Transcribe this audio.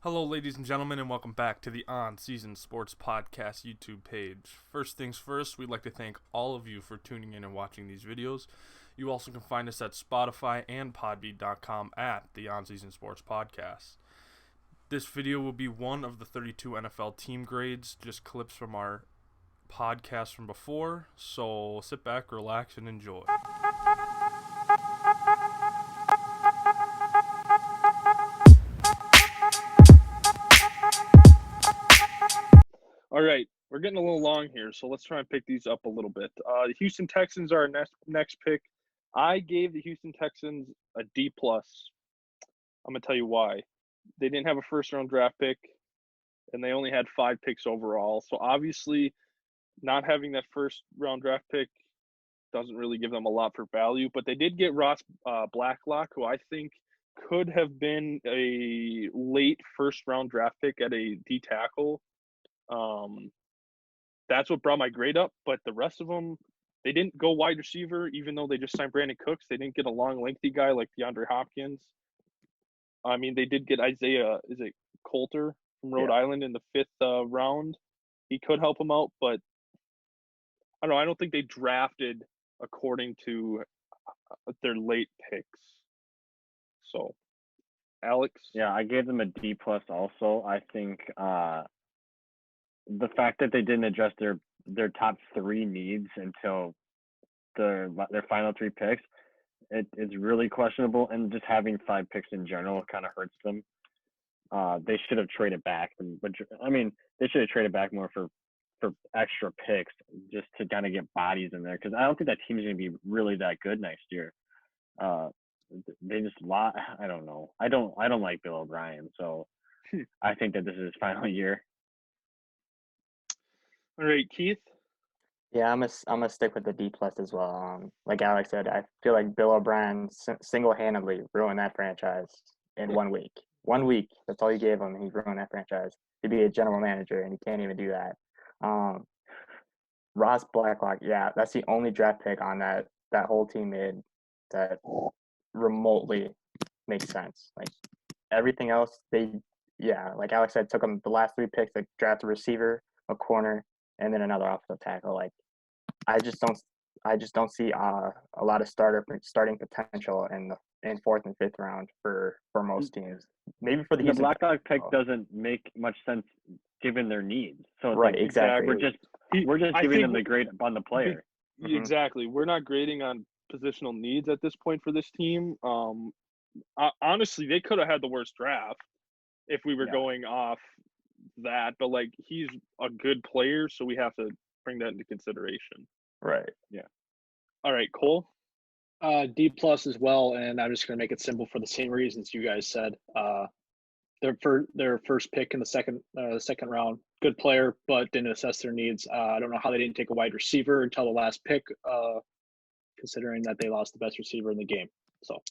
Hello, ladies and gentlemen, and welcome back to the On Season Sports Podcast YouTube page. First things first, we'd like to thank all of you for tuning in and watching these videos. You also can find us at Spotify and Podbean.com at the On Season Sports Podcast. This video will be one of the 32 NFL team grades, just clips from our podcast from before, so sit back, relax, and enjoy. All right, we're getting a little long here, so let's try and pick these up a little bit. The Houston Texans are our next pick. I gave the Houston Texans a D plus. I'm gonna tell you why. They didn't have a first round draft pick, and they only had 5 picks overall. So obviously, not having that first round draft pick doesn't really give them a lot for value. But they did get Ross Blacklock, who I think could have been a late first round draft pick at a D tackle. That's what brought my grade up, but the rest of them, they didn't go wide receiver, even though they just signed Brandon Cooks. They didn't get a long, lengthy guy like DeAndre Hopkins. I mean, they did get Isaiah, is it Coulter from Rhode Island in the 5th round. He could help them out, but I don't know. I don't think they drafted according to their late picks. So, Alex? Yeah, I gave them a D plus also. I think the fact that they didn't address their top 3 needs until their final 3 picks, it's really questionable. And just having 5 picks in general kind of hurts them. They should have traded back. They should have traded back more for extra picks just to kind of get bodies in there, because I don't think that team's going to be really that good next year. They just I don't know. I don't like Bill O'Brien, so I think that this is his final year. All right, Keith? Yeah, I'm gonna stick with the D plus as well. Like Alex said, I feel like Bill O'Brien single-handedly ruined that franchise in 1 week. 1 week, that's all he gave him. He ruined that franchise to be a general manager, and he can't even do that. Ross Blacklock, yeah, that's the only draft pick on that whole team made that remotely makes sense. Like everything else, like Alex said, took them the last 3 picks to draft a receiver, a corner, and then another offensive tackle. Like I just don't see a lot of starting potential in 4th and 5th round for most teams. Maybe for the Black Blacklock pick doesn't make much sense given their needs. So it's right, exactly. We're just giving them the grade on the player. Exactly. We're not grading on positional needs at this point for this team. Honestly, they could have had the worst draft if we were going off that, but like he's a good player, so we have to bring that into consideration. Right. Yeah. All right, Cole? D plus as well, and I'm just going to make it simple for the same reasons you guys said. Their first pick in the second round, good player, but didn't assess their needs. I don't know how they didn't take a wide receiver until the last pick, considering that they lost the best receiver in the game. So